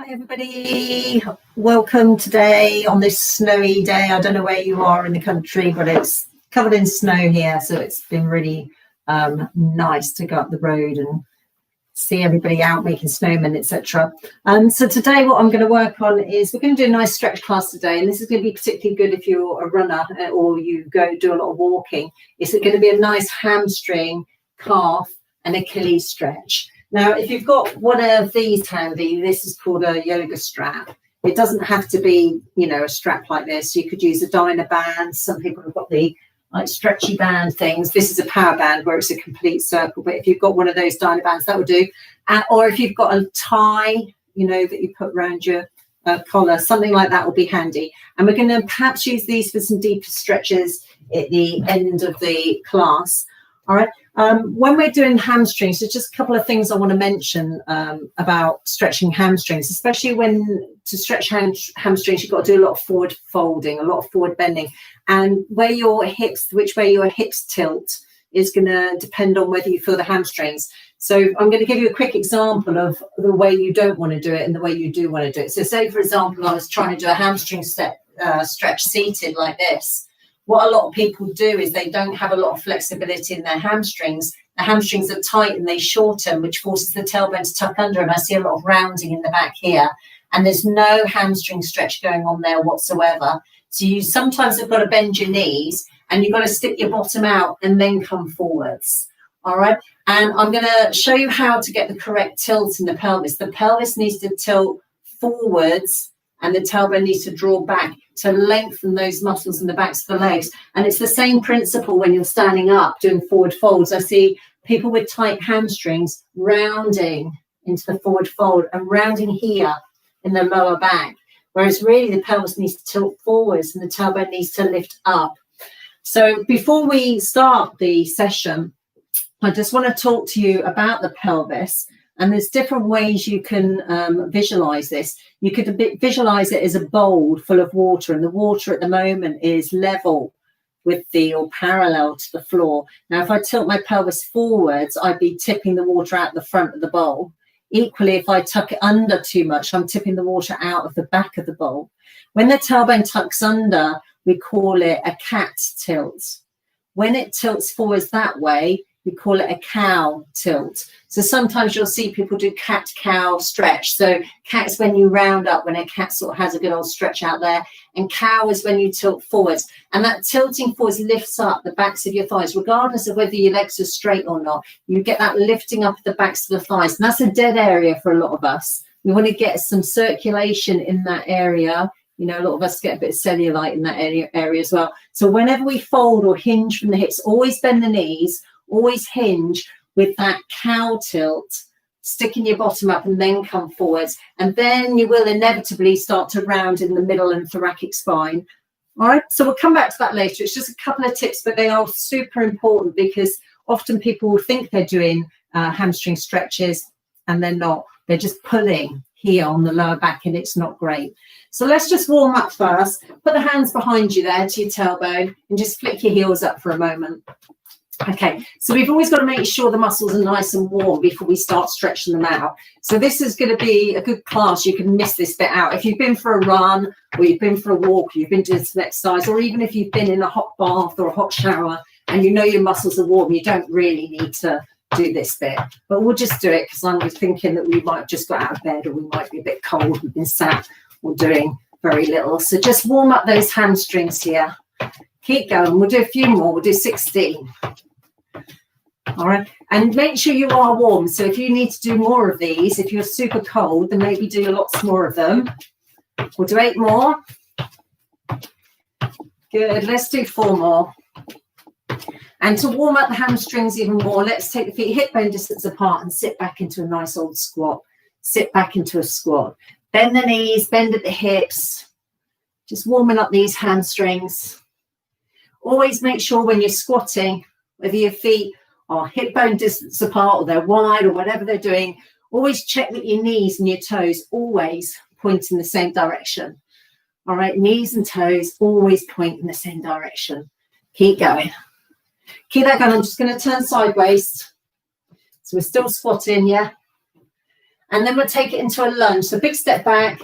Hi everybody, welcome today on this snowy day. I don't know where you are in the country, but it's covered in snow here, so it's been really nice to go up the road and see everybody out making snowmen, etc. So today what I'm going to work on is we're going to do a nice stretch class today, and this is going to be particularly good if you're a runner or you go do a lot of walking. It's going to be a nice hamstring, calf and Achilles stretch. Now, if you've got one of these handy, this is called a yoga strap. It doesn't have to be, a strap like this. You could use a dyno band. Some people have got the stretchy band things. This is a power band where it's a complete circle. But if you've got one of those dyno bands, that would do. Or if you've got a tie, that you put around your collar, something like that will be handy. And we're going to perhaps use these for some deeper stretches at the end of the class. All right. When we're doing hamstrings, there's just a couple of things I want to mention about stretching hamstrings, especially when to stretch hamstrings, you've got to do a lot of forward folding, a lot of forward bending. And which way your hips tilt is going to depend on whether you feel the hamstrings. So I'm going to give you a quick example of the way you don't want to do it and the way you do want to do it. So say, for example, I was trying to do a hamstring stretch seated like this. What a lot of people do is they don't have a lot of flexibility in their hamstrings. The hamstrings are tight and they shorten, which forces the tailbone to tuck under. And I see a lot of rounding in the back here. And there's no hamstring stretch going on there whatsoever. So you sometimes have got to bend your knees and you've got to stick your bottom out and then come forwards. All right. And I'm going to show you how to get the correct tilt in the pelvis. The pelvis needs to tilt forwards and the tailbone needs to draw back to lengthen those muscles in the backs of the legs. And it's the same principle when you're standing up doing forward folds. I see people with tight hamstrings rounding into the forward fold and rounding here in the lower back, whereas really the pelvis needs to tilt forwards and the tailbone needs to lift up. So before we start the session, I just want to talk to you about the pelvis. And there's different ways you can visualize this. You could visualize it as a bowl full of water, and the water at the moment is level with or parallel to the floor. Now, if I tilt my pelvis forwards, I'd be tipping the water out the front of the bowl. Equally, if I tuck it under too much, I'm tipping the water out of the back of the bowl. When the tailbone tucks under, we call it a cat tilt. When it tilts forwards that way, we call it a cow tilt. So sometimes you'll see people do cat-cow stretch. So cat's when you round up, when a cat sort of has a good old stretch out there. And cow is when you tilt forwards. And that tilting forwards lifts up the backs of your thighs, regardless of whether your legs are straight or not. You get that lifting up the backs of the thighs. And that's a dead area for a lot of us. We want to get some circulation in that area. A lot of us get a bit of cellulite in that area as well. So whenever we fold or hinge from the hips, always bend the knees, always hinge with that cow tilt, sticking your bottom up and then come forwards. And then you will inevitably start to round in the middle and thoracic spine. All right, so we'll come back to that later. It's just a couple of tips, but they are super important because often people will think they're doing hamstring stretches and they're not. They're just pulling here on the lower back and it's not great. So let's just warm up first. Put the hands behind you there to your tailbone and just flick your heels up for a moment. Okay, so we've always got to make sure the muscles are nice and warm before we start stretching them out. So this is going to be a good class. You can miss this bit out. If you've been for a run or you've been for a walk, you've been doing some exercise, or even if you've been in a hot bath or a hot shower and your muscles are warm, you don't really need to do this bit. But we'll just do it because I'm thinking that we might have just got out of bed or we might be a bit cold. We've been sat or doing very little. So just warm up those hamstrings here. Keep going. We'll do a few more. We'll do 16. All right, and make sure you are warm. So if you need to do more of these, if you're super cold, then maybe do lots more of them. We'll do 8 more. Good. Let's do 4 more. And to warm up the hamstrings even more, let's take the feet hip bone distance apart and sit back into a nice old squat. Sit back into a squat. Bend the knees, bend at the hips. Just warming up these hamstrings. Always make sure when you're squatting, whether your feet are hip bone distance apart or they're wide or whatever they're doing, always check that your knees and your toes always point in the same direction. All right, knees and toes always point in the same direction. Keep going. Keep that going. I'm just going to turn sideways. So we're still squatting, yeah? And then we'll take it into a lunge. So big step back,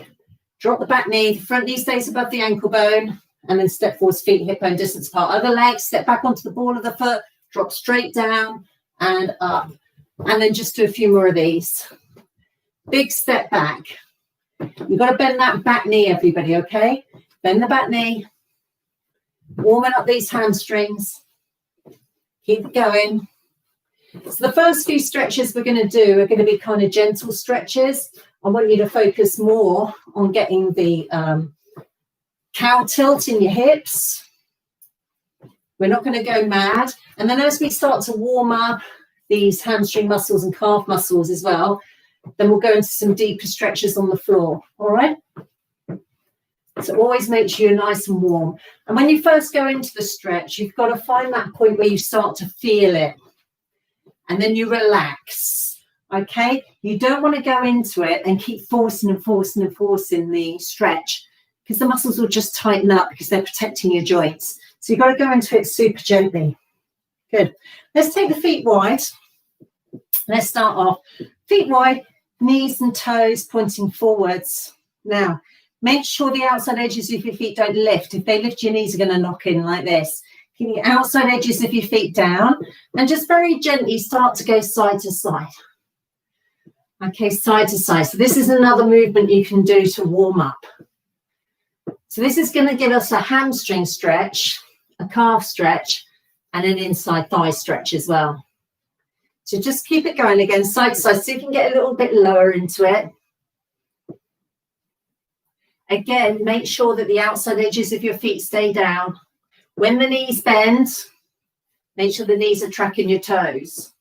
drop the back knee, the front knee stays above the ankle bone, and then step forwards, feet hip bone distance apart. Other leg, step back onto the ball of the foot, drop straight down and up. And then just do a few more of these. Big step back. You've got to bend that back knee, everybody, okay? Bend the back knee. Warming up these hamstrings. Keep it going. So the first few stretches we're going to do are going to be kind of gentle stretches. I want you to focus more on getting the cow tilt in your hips. We're not going to go mad. And then as we start to warm up these hamstring muscles and calf muscles as well, then we'll go into some deeper stretches on the floor. All right? So always make sure you're nice and warm. And when you first go into the stretch, you've got to find that point where you start to feel it. And then you relax, okay? You don't want to go into it and keep forcing and forcing and forcing the stretch, because the muscles will just tighten up because they're protecting your joints. So you've got to go into it super gently. Good. Let's take the feet wide. Let's start off. Feet wide, knees and toes pointing forwards. Now, make sure the outside edges of your feet don't lift. If they lift, your knees are going to knock in like this. Keep the outside edges of your feet down and just very gently start to go side to side. Okay, side to side. So this is another movement you can do to warm up. So this is going to give us a hamstring stretch, a calf stretch, and an inside thigh stretch as well. So just keep it going again, side to side, so you can get a little bit lower into it. Again, make sure that the outside edges of your feet stay down. When the knees bend, make sure the knees are tracking your toes.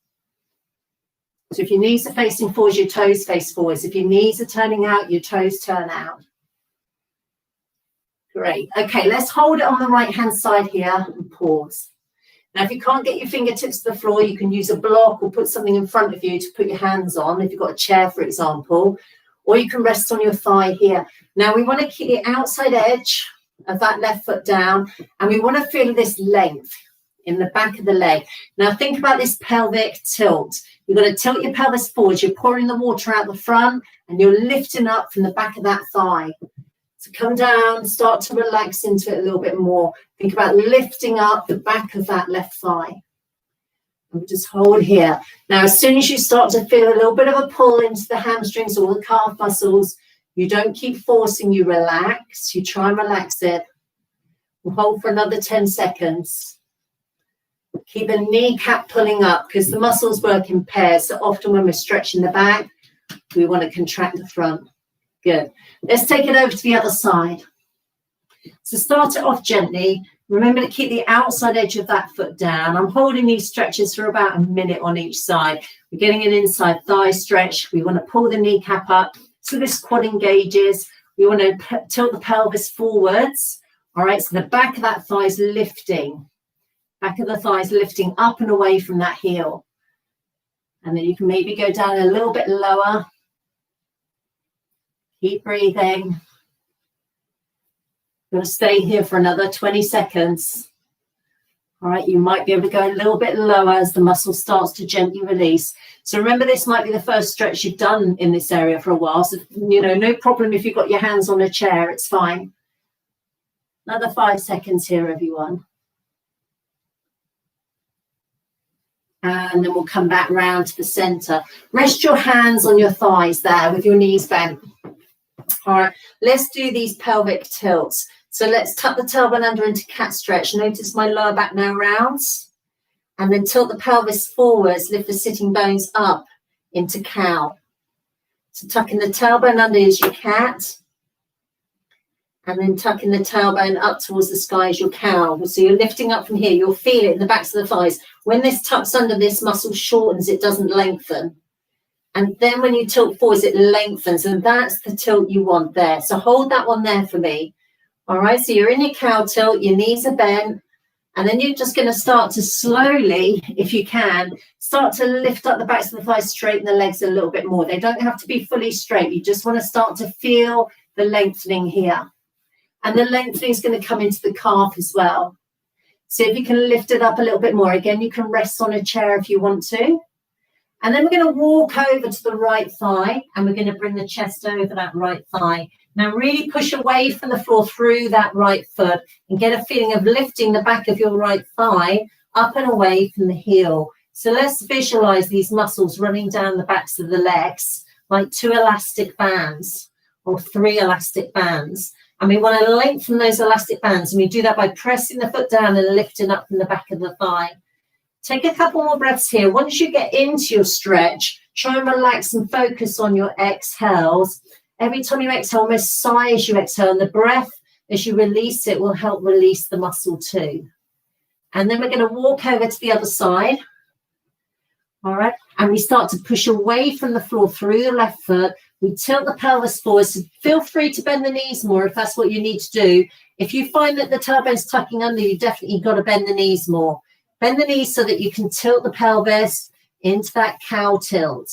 So if your knees are facing forwards, your toes face forwards. If your knees are turning out, your toes turn out. Great. Okay, let's hold it on the right-hand side here and pause. Now, if you can't get your fingertips to the floor, you can use a block or put something in front of you to put your hands on, if you've got a chair, for example, or you can rest on your thigh here. Now, we want to keep the outside edge of that left foot down, and we want to feel this length in the back of the leg. Now think about this pelvic tilt. You're going to tilt your pelvis forward. You're pouring the water out the front and you're lifting up from the back of that thigh. So come down, start to relax into it a little bit more. Think about lifting up the back of that left thigh. And just hold here. Now as soon as you start to feel a little bit of a pull into the hamstrings or the calf muscles, you don't keep forcing, you relax. You try and relax it. We'll hold for another 10 seconds. Keep the kneecap pulling up because the muscles work in pairs. So often when we're stretching the back, we want to contract the front. Good. Let's take it over to the other side. So start it off gently. Remember to keep the outside edge of that foot down. I'm holding these stretches for about a minute on each side. We're getting an inside thigh stretch. We want to pull the kneecap up. So this quad engages. We want to tilt the pelvis forwards. All right, so the back of that thigh is lifting. Back of the thigh is lifting up and away from that heel. And then you can maybe go down a little bit lower. Keep breathing. You're going to stay here for another 20 seconds. All right, you might be able to go a little bit lower as the muscle starts to gently release. So remember, this might be the first stretch you've done in this area for a while. So, you know, no problem if you've got your hands on a chair, it's fine. Another 5 seconds here, everyone. And then we'll come back round to the center. Rest your hands on your thighs there with your knees bent. All right, let's do these pelvic tilts. So let's tuck the tailbone under into cat stretch. Notice my lower back now rounds. And then tilt the pelvis forwards, lift the sitting bones up into cow. So tucking the tailbone under is your cat. And then tucking the tailbone up towards the sky is your cow. So you're lifting up from here. You'll feel it in the backs of the thighs. When this tucks under, this muscle shortens. It doesn't lengthen. And then when you tilt forwards, it lengthens. And that's the tilt you want there. So hold that one there for me. All right, so you're in your cow tilt. Your knees are bent. And then you're just going to start to slowly, if you can, start to lift up the backs of the thighs, straighten the legs a little bit more. They don't have to be fully straight. You just want to start to feel the lengthening here. And the lengthening is going to come into the calf as well. So if you can lift it up a little bit more. Again, you can rest on a chair if you want to. And then we're going to walk over to the right thigh, and we're going to bring the chest over that right thigh. Now really push away from the floor through that right foot and get a feeling of lifting the back of your right thigh up and away from the heel. So let's visualize these muscles running down the backs of the legs like 2 elastic bands or 3 elastic bands. And we want to lengthen those elastic bands, and we do that by pressing the foot down and lifting up from the back of the thigh. Take a couple more breaths here. Once you get into your stretch, try and relax and focus on your exhales. Every time you exhale, almost sigh as you exhale, and the breath as you release it will help release the muscle too. And then we're going to walk over to the other side. All right. And we start to push away from the floor through the left foot. We tilt the pelvis forward. So feel free to bend the knees more if that's what you need to do. If you find that the tailbone's tucking under, you definitely got to bend the knees more. Bend the knees so that you can tilt the pelvis into that cow tilt.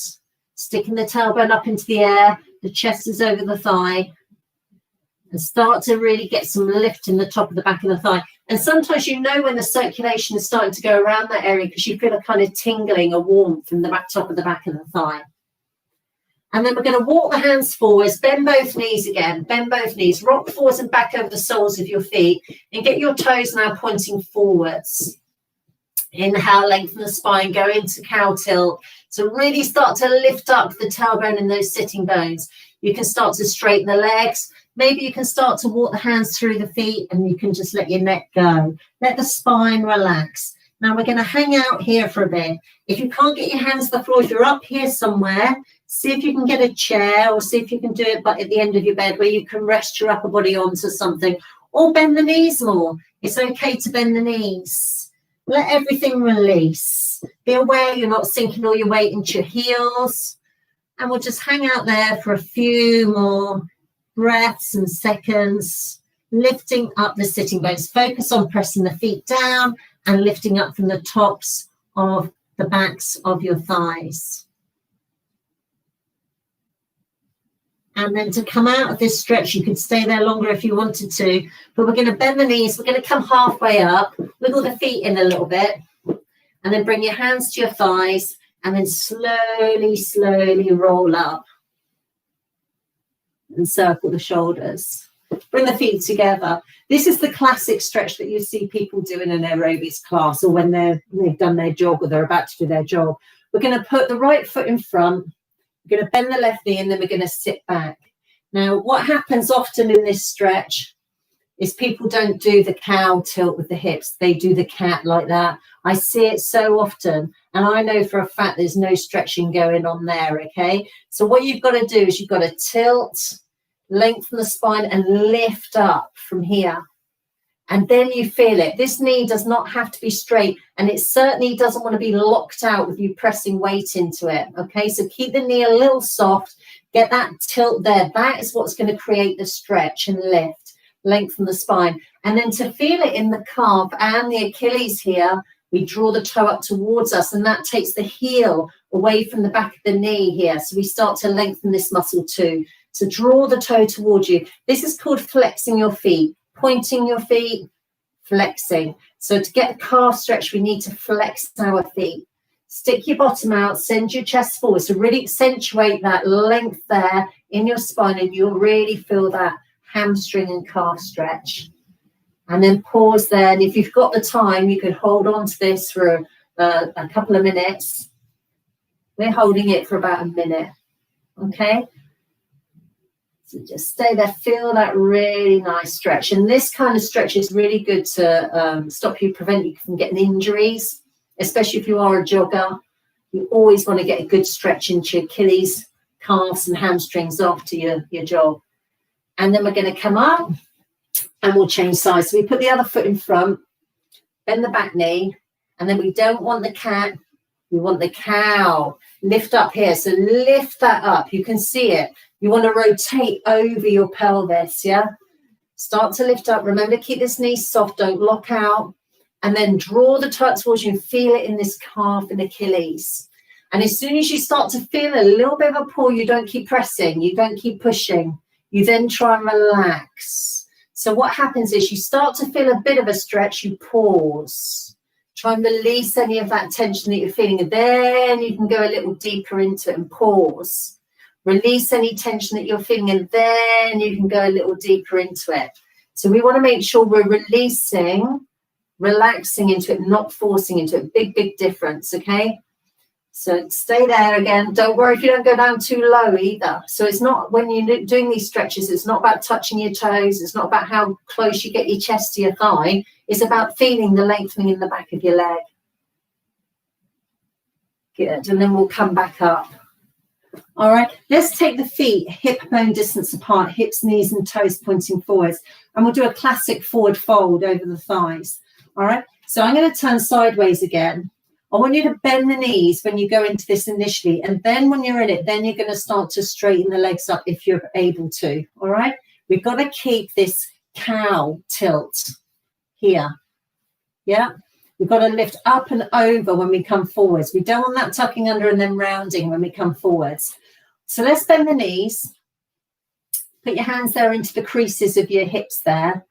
Sticking the tailbone up into the air, the chest is over the thigh, and start to really get some lift in the top of the back of the thigh. And sometimes you know when the circulation is starting to go around that area because you feel a kind of tingling, a warmth from the back top of the back of the thigh. And then we're going to walk the hands forwards, bend both knees again, bend both knees, rock forwards and back over the soles of your feet, and get your toes now pointing forwards. Inhale, lengthen the spine, go into cow tilt. So really start to lift up the tailbone and those sitting bones. You can start to straighten the legs. Maybe you can start to walk the hands through the feet, and you can just let your neck go. Let the spine relax. Now we're going to hang out here for a bit. If you can't get your hands to the floor, if you're up here somewhere, see if you can get a chair, or see if you can do it but at the end of your bed where you can rest your upper body onto something, or bend the knees more. It's okay to bend the knees. Let everything release. Be aware you're not sinking all your weight into your heels. And we'll just hang out there for a few more breaths and seconds, lifting up the sitting bones. Focus on pressing the feet down and lifting up from the tops of the backs of your thighs. And then to come out of this stretch, you could stay there longer if you wanted to, but we're going to bend the knees. We're going to come halfway up, wiggle the feet in a little bit, and then bring your hands to your thighs, and then slowly, slowly roll up and circle the shoulders. Bring the feet together. This is the classic stretch that you see people do in an aerobics class, or when they've done their jog or they're about to do their jog. We're going to put the right foot in front. We're going to bend the left knee, and then we're going to sit back. Now, what happens often in this stretch is people don't do the cow tilt with the hips. They do the cat like that. I see it so often, and I know for a fact there's no stretching going on there, okay? So what you've got to do is you've got to tilt, lengthen the spine, and lift up from here. And then you feel it. This knee does not have to be straight, and it certainly doesn't want to be locked out with you pressing weight into it. Okay, so keep the knee a little soft, get that tilt there. That is what's going to create the stretch and lift, lengthen the spine. And then to feel it in the calf and the Achilles here, we draw the toe up towards us, and that takes the heel away from the back of the knee here. So we start to lengthen this muscle too. So draw the toe towards you. This is called flexing your feet. Pointing your feet, flexing. So to get the calf stretch, we need to flex our feet. Stick your bottom out, send your chest forward. So really accentuate that length there in your spine, and you'll really feel that hamstring and calf stretch. And then pause there. And if you've got the time, you could hold on to this for a couple of minutes. We're holding it for about a minute. Okay? So just stay there, feel that really nice stretch. And this kind of stretch is really good to prevent you from getting injuries, especially if you are a jogger. You always want to get a good stretch into your Achilles, calves and hamstrings after your jog. And then we're going to come up and we'll change sides. So we put the other foot in front, bend the back knee, and then we don't want the cat, we want the cow. Lift up here. So lift that up. You can see it. You want to rotate over your pelvis, yeah? Start to lift up. Remember to keep this knee soft. Don't lock out. And then draw the toe towards you and feel it in this calf and Achilles. And as soon as you start to feel a little bit of a pull, you don't keep pressing. You don't keep pushing. You then try and relax. So what happens is you start to feel a bit of a stretch. You pause. Try and release any of that tension that you're feeling, and then you can go a little deeper into it and pause. Release any tension that you're feeling, and then you can go a little deeper into it. So we want to make sure we're releasing, relaxing into it, not forcing into it. Big, big difference, okay? So stay there again. Don't worry if you don't go down too low either. So it's not, when you're doing these stretches, it's not about touching your toes. It's not about how close you get your chest to your thigh. It's about feeling the lengthening in the back of your leg. Good. And then we'll come back up. All right. Let's take the feet hip bone distance apart, hips, knees and toes pointing forwards. And we'll do a classic forward fold over the thighs. All right. So I'm going to turn sideways again. I want you to bend the knees when you go into this initially, and then when you're in it, then you're going to start to straighten the legs up if you're able to. All right. We've got to keep this cow tilt here. Yeah. We've got to lift up and over when we come forwards. We don't want that tucking under and then rounding when we come forwards. So let's bend the knees. Put your hands there into the creases of your hips there,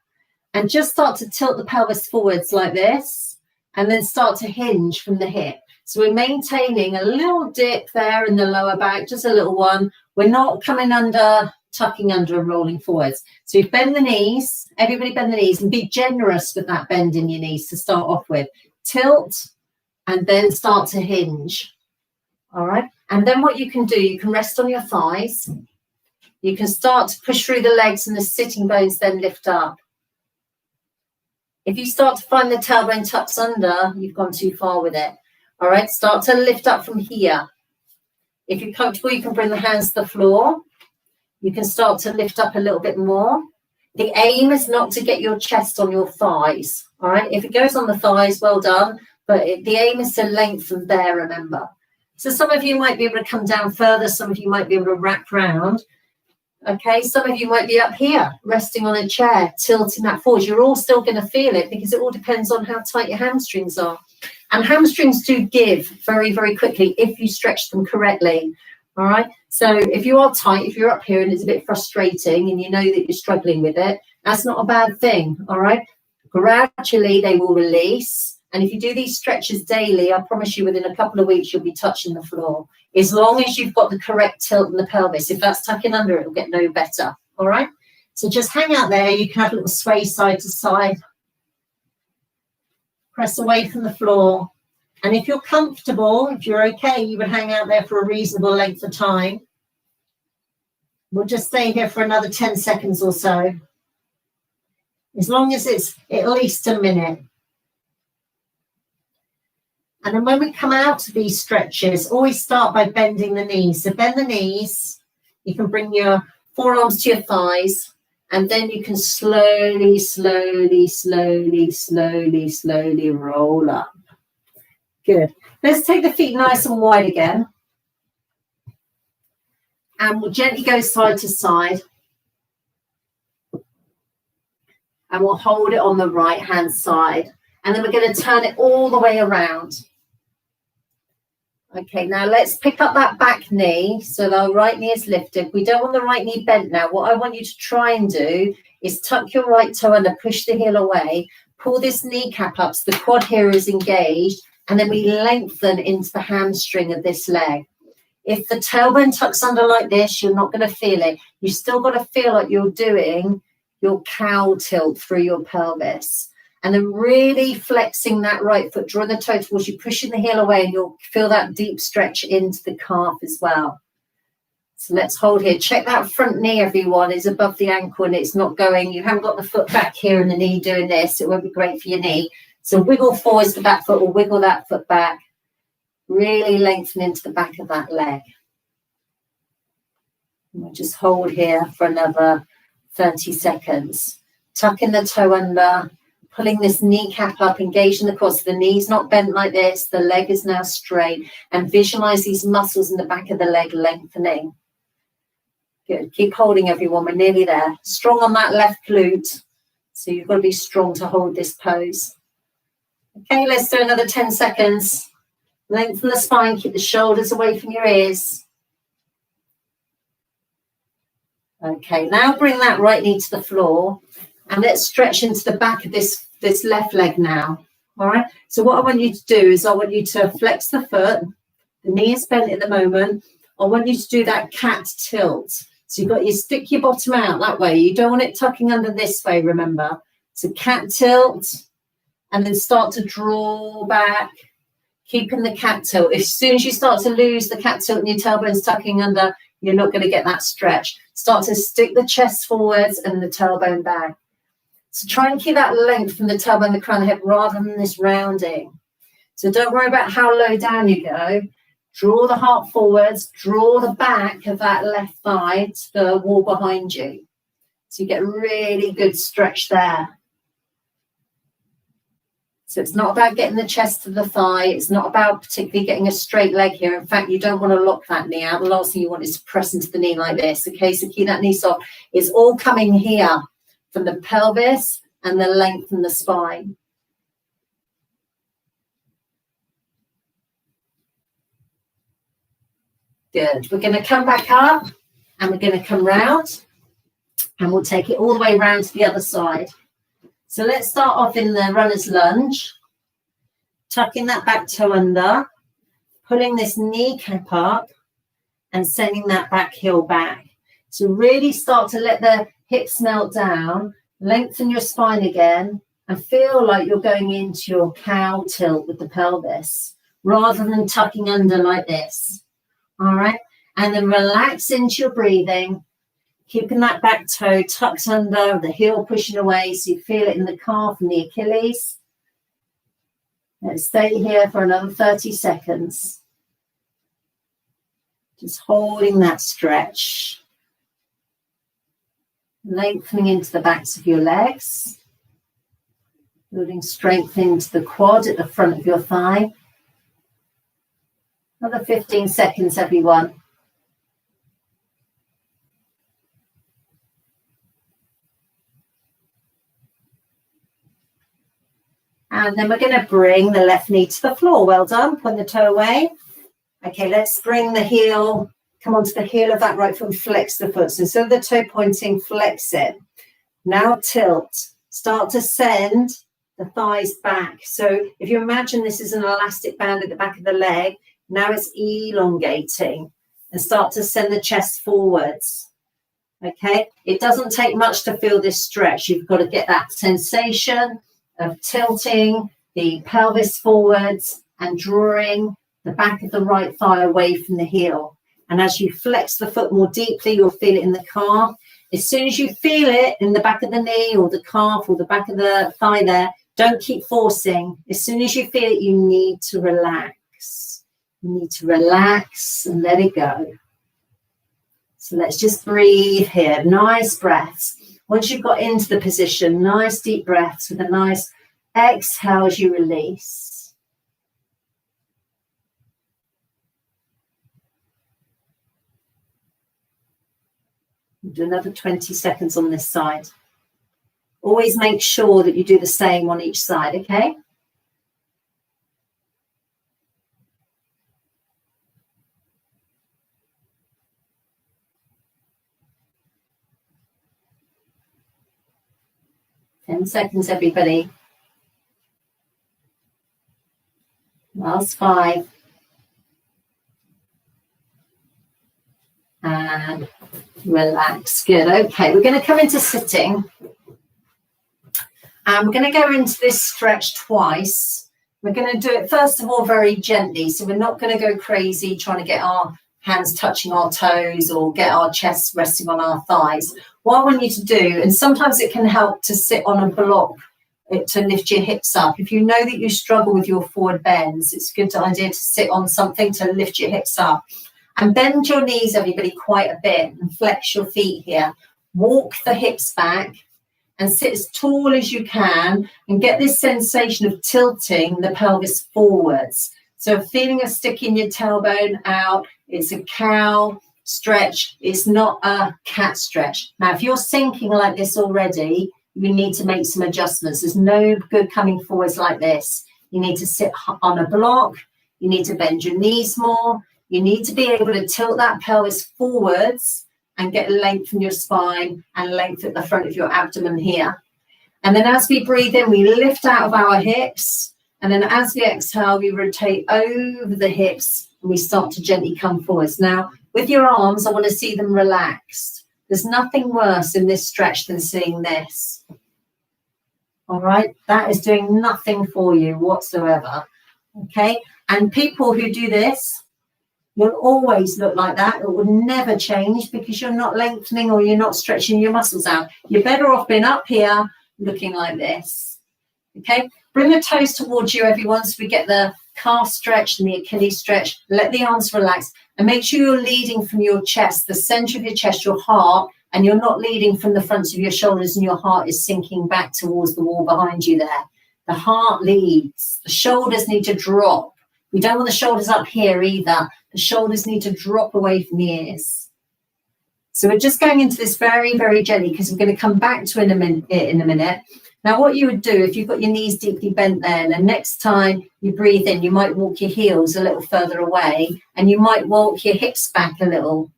and just start to tilt the pelvis forwards like this. And then start to hinge from the hip. So we're maintaining a little dip there in the lower back, just a little one. We're not coming under, tucking under and rolling forwards. So you bend the knees, everybody bend the knees, and be generous with that bend in your knees to start off with. Tilt and then start to hinge. All right. And then what you can do, you can rest on your thighs. You can start to push through the legs and the sitting bones then lift up. If you start to find the tailbone tucks under, you've gone too far with it. All right, start to lift up from here. If you're comfortable, you can bring the hands to the floor. You can start to lift up a little bit more. The aim is not to get your chest on your thighs. All right, if it goes on the thighs, well done. But the aim is to lengthen there, remember. So some of you might be able to come down further. Some of you might be able to wrap round. Okay, some of you might be up here, resting on a chair, tilting that forward. You're all still going to feel it because it all depends on how tight your hamstrings are. And hamstrings do give very, very quickly if you stretch them correctly. All right, so if you are tight, if you're up here and it's a bit frustrating and you know that you're struggling with it, that's not a bad thing. All right, gradually they will release. And if you do these stretches daily, I promise you within a couple of weeks, you'll be touching the floor. As long as you've got the correct tilt in the pelvis. If that's tucking under, it'll get no better. All right. So just hang out there. You can have a little sway side to side. Press away from the floor. And if you're comfortable, if you're okay, you would hang out there for a reasonable length of time. We'll just stay here for another 10 seconds or so. As long as it's at least a minute. And then when we come out of these stretches, always start by bending the knees. So bend the knees. You can bring your forearms to your thighs. And then you can slowly, slowly, slowly, slowly, slowly roll up. Good. Let's take the feet nice and wide again. And we'll gently go side to side. And we'll hold it on the right-hand side. And then we're going to turn it all the way around. Okay, now let's pick up that back knee so the right knee is lifted. We don't want the right knee bent now. What I want you to try and do is tuck your right toe under, push the heel away, pull this kneecap up so the quad here is engaged, and then we lengthen into the hamstring of this leg. If the tailbone tucks under like this, you're not going to feel it. You still got to feel like you're doing your cow tilt through your pelvis. And then really flexing that right foot, drawing the toe towards you, pushing the heel away, and you'll feel that deep stretch into the calf as well. So let's hold here. Check that front knee, everyone, is above the ankle and it's not going. You haven't got the foot back here and the knee doing this. It won't be great for your knee. So wiggle forwards with that foot or wiggle that foot back. Really lengthen into the back of that leg. And we'll just hold here for another 30 seconds. Tucking the toe under. Pulling this kneecap up, engaging the quads. So the knee's not bent like this. The leg is now straight. And visualize these muscles in the back of the leg lengthening. Good. Keep holding, everyone. We're nearly there. Strong on that left glute. So you've got to be strong to hold this pose. Okay, let's do another 10 seconds. Lengthen the spine. Keep the shoulders away from your ears. Okay, now bring that right knee to the floor. And let's stretch into the back of this left leg now. All right. So what I want you to do is I want you to flex the foot. The knee is bent at the moment. I want you to do that cat tilt. So you stick your bottom out that way. You don't want it tucking under this way, remember. So cat tilt and then start to draw back, keeping the cat tilt. As soon as you start to lose the cat tilt and your tailbone's tucking under, you're not going to get that stretch. Start to stick the chest forwards and the tailbone back. So try and keep that length from the tailbone, the crown of the head, rather than this rounding. So don't worry about how low down you go. Draw the heart forwards, draw the back of that left thigh to the wall behind you. So you get really good stretch there. So it's not about getting the chest to the thigh. It's not about particularly getting a straight leg here. In fact, you don't want to lock that knee out. The last thing you want is to press into the knee like this. Okay, so keep that knee soft. It's all coming here from the pelvis and the length in the spine. Good. We're going to come back up and we're going to come round and we'll take it all the way round to the other side. So let's start off in the runner's lunge, tucking that back toe under, pulling this kneecap up and sending that back heel back. So really start to let the hips melt down, lengthen your spine again and feel like you're going into your cow tilt with the pelvis rather than tucking under like this. All right, and then relax into your breathing, keeping that back toe tucked under, the heel pushing away so you feel it in the calf and the Achilles. Let's stay here for another 30 seconds. Just holding that stretch. Lengthening into the backs of your legs. Building strength into the quad at the front of your thigh. Another 15 seconds, everyone. And then we're going to bring the left knee to the floor. Well done. Point the toe away. Okay, let's bring the heel, come onto the heel of that right foot and flex the foot. So instead of the toe pointing, flex it. Now tilt. Start to send the thighs back. So if you imagine this is an elastic band at the back of the leg, now it's elongating and start to send the chest forwards. Okay, it doesn't take much to feel this stretch. You've got to get that sensation of tilting the pelvis forwards and drawing the back of the right thigh away from the heel. And as you flex the foot more deeply, you'll feel it in the calf. As soon as you feel it in the back of the knee or the calf or the back of the thigh there, don't keep forcing. As soon as you feel it, you need to relax. You need to relax and let it go. So let's just breathe here. Nice breaths. Once you've got into the position, nice deep breaths with a nice exhale as you release. Do another 20 seconds on this side. Always make sure that you do the same on each side, okay? Ten seconds, everybody. Last 5. And relax. Good. Okay, we're going to come into sitting. And we're going to go into this stretch twice. We're going to do it, first of all, very gently. So we're not going to go crazy trying to get our hands touching our toes or get our chests resting on our thighs. What I want you to do, and sometimes it can help to sit on a block to lift your hips up. If you know that you struggle with your forward bends, it's a good idea to sit on something to lift your hips up. And bend your knees, everybody, quite a bit and flex your feet here. Walk the hips back and sit as tall as you can and get this sensation of tilting the pelvis forwards. So feeling of sticking your tailbone out, it's a cow stretch, it's not a cat stretch. Now, if you're sinking like this already, you need to make some adjustments. There's no good coming forwards like this. You need to sit on a block. You need to bend your knees more. You need to be able to tilt that pelvis forwards and get length in your spine and length at the front of your abdomen here. And then as we breathe in, we lift out of our hips And then as we exhale, we rotate over the hips and we start to gently come forwards. Now, with your arms, I want to see them relaxed. There's nothing worse in this stretch than seeing this. All right, that is doing nothing for you whatsoever. Okay, and people who do this, you'll always look like that. It will never change because you're not lengthening or you're not stretching your muscles out. You're better off being up here looking like this. Okay, bring the toes towards you, everyone, so we get the calf stretch and the Achilles stretch. Let the arms relax and make sure you're leading from your chest, the center of your chest, your heart, and you're not leading from the fronts of your shoulders and your heart is sinking back towards the wall behind you there. The heart leads. The shoulders need to drop. We don't want the shoulders up here either. The shoulders need to drop away from the ears. So we're just going into this very, very gently because we're going to come back to it in a minute. Now, what you would do if you've got your knees deeply bent there, and next time you breathe in, you might walk your heels a little further away and you might walk your hips back a little.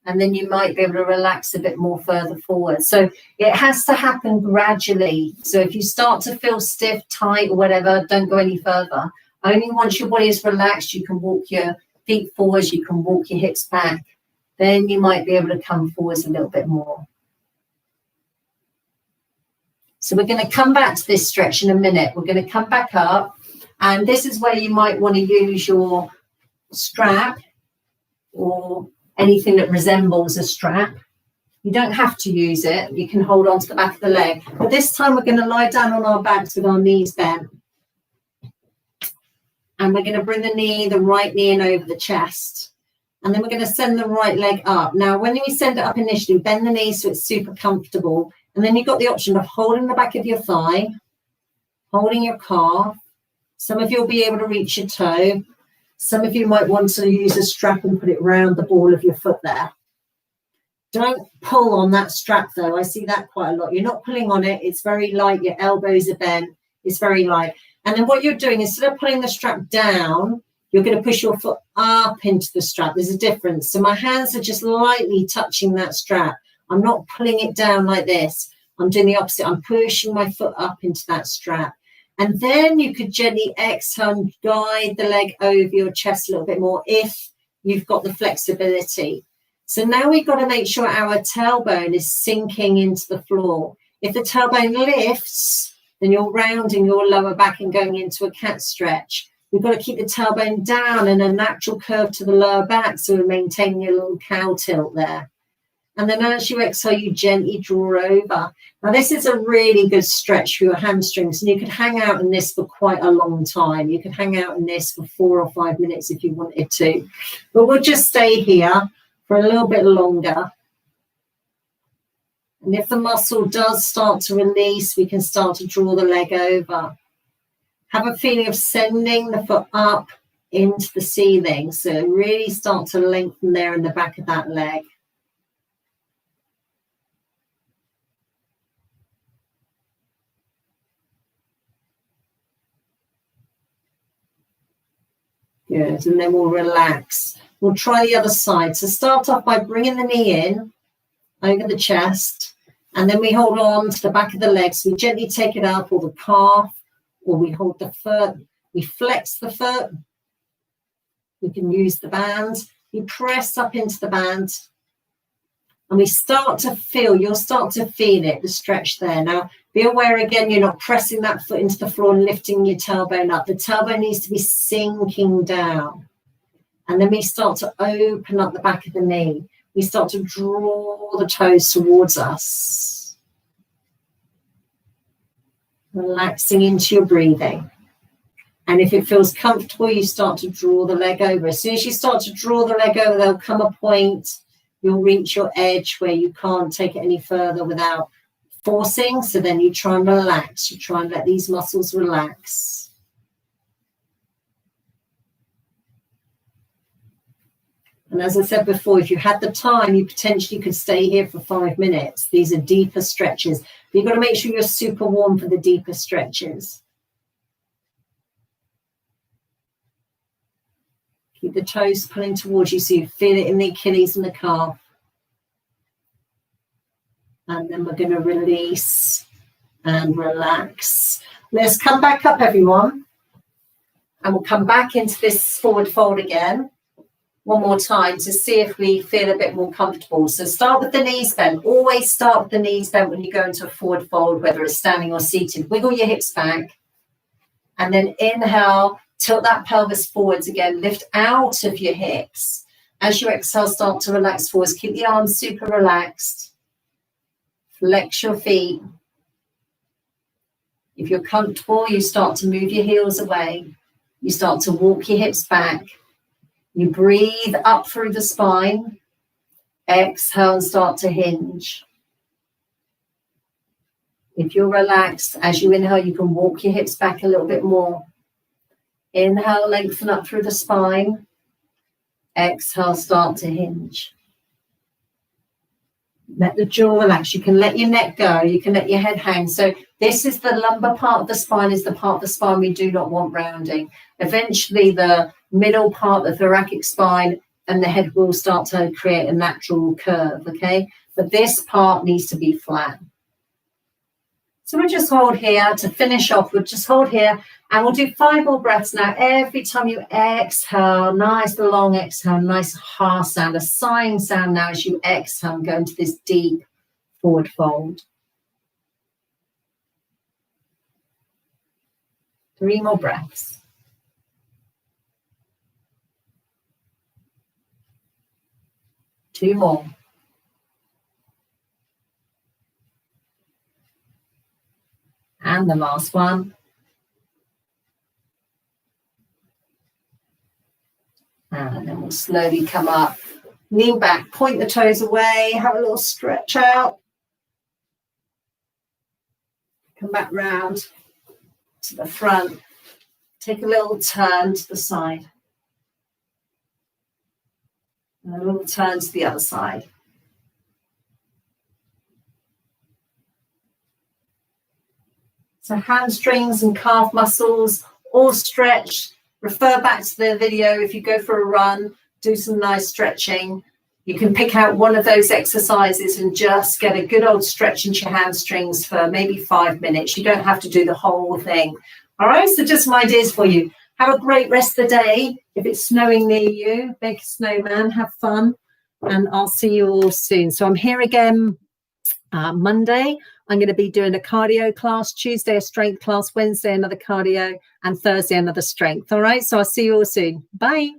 And then you might be able to relax a bit more further forward. So it has to happen gradually. So if you start to feel stiff, tight or whatever, don't go any further. Only once your body is relaxed, you can walk your feet forwards, you can walk your hips back. Then you might be able to come forwards a little bit more. So we're going to come back to this stretch in a minute. We're going to come back up. And this is where you might want to use your strap or anything that resembles a strap. You don't have to use it. You can hold on to the back of the leg. But this time we're going to lie down on our backs with our knees bent. And we're going to bring the right knee in over the chest. And then we're going to send the right leg up. Now, when we send it up initially, bend the knee so it's super comfortable. And then you've got the option of holding the back of your thigh, holding your calf. Some of you will be able to reach your toe. Some of you might want to use a strap and put it round the ball of your foot there. Don't pull on that strap, though. I see that quite a lot. You're not pulling on it. It's very light. Your elbows are bent. It's very light. And then what you're doing, instead of pulling the strap down, you're going to push your foot up into the strap. There's a difference. So my hands are just lightly touching that strap. I'm not pulling it down like this. I'm doing the opposite. I'm pushing my foot up into that strap. And then you could gently exhale and guide the leg over your chest a little bit more if you've got the flexibility. So now we've got to make sure our tailbone is sinking into the floor. If the tailbone lifts, then you're rounding your lower back and going into a cat stretch. We've got to keep the tailbone down and a natural curve to the lower back so we're maintaining your little cow tilt there. And then as you exhale, you gently draw over. Now, this is a really good stretch for your hamstrings. And you could hang out in this for quite a long time. You could hang out in this for 4 or 5 minutes if you wanted to. But we'll just stay here for a little bit longer. And if the muscle does start to release, we can start to draw the leg over. Have a feeling of sending the foot up into the ceiling. So really start to lengthen there in the back of that leg. Good, and then we'll relax. We'll try the other side. So start off by bringing the knee in over the chest, and then we hold on to the back of the legs. We gently take it up, or the calf, or we hold the foot. We flex the foot. We can use the band. We press up into the band, and we start to feel, you'll start to feel it, the stretch there. Now, be aware again, you're not pressing that foot into the floor and lifting your tailbone up. The tailbone needs to be sinking down. And then we start to open up the back of the knee. We start to draw the toes towards us. Relaxing into your breathing. And if it feels comfortable, you start to draw the leg over. As soon as you start to draw the leg over, there'll come a point, you'll reach your edge where you can't take it any further without forcing. So then you try and relax. You try and let these muscles relax. And as I said before, if you had the time, you potentially could stay here for 5 minutes. These are deeper stretches. But you've got to make sure you're super warm for the deeper stretches. Keep the toes pulling towards you so you feel it in the Achilles and the calf. And then we're going to release and relax. Let's come back up, everyone. And we'll come back into this forward fold again. One more time to see if we feel a bit more comfortable. So start with the knees bent. Always start with the knees bent when you go into a forward fold, whether it's standing or seated. Wiggle your hips back. And then inhale, tilt that pelvis forwards again. Lift out of your hips. As you exhale, start to relax forwards. Keep the arms super relaxed. Flex your feet. If you're comfortable, you start to move your heels away. You start to walk your hips back. You breathe up through the spine. Exhale and start to hinge. If you're relaxed, as you inhale, you can walk your hips back a little bit more. Inhale, lengthen up through the spine. Exhale, start to hinge. Let the jaw relax. You can let your neck go. You can let your head hang. So this is the lumbar part of the spine, is the part of the spine we do not want rounding. Eventually, the middle part, the thoracic spine, and the head will start to create a natural curve, okay? But this part needs to be flat. So we'll just hold here to finish off. We'll just hold here and we'll do 5 more breaths now. Every time you exhale, nice long exhale, nice ha sound, a sighing sound now as you exhale and go into this deep forward fold. 3 more breaths. Two more. And the last one. And then we'll slowly come up. Lean back, point the toes away, have a little stretch out. Come back round to the front. Take a little turn to the side. And a little turn to the other side. So hamstrings and calf muscles all stretched. Refer back to the video. If you go for a run, do some nice stretching. You can pick out one of those exercises and just get a good old stretch into your hamstrings for maybe 5 minutes. You don't have to do the whole thing. All right, so just some ideas for you. Have a great rest of the day. If it's snowing near you, make a snowman, have fun, and I'll see you all soon. So I'm here again Monday. I'm going to be doing a cardio class, Tuesday a strength class, Wednesday another cardio, and Thursday another strength. All right, so I'll see you all soon. Bye.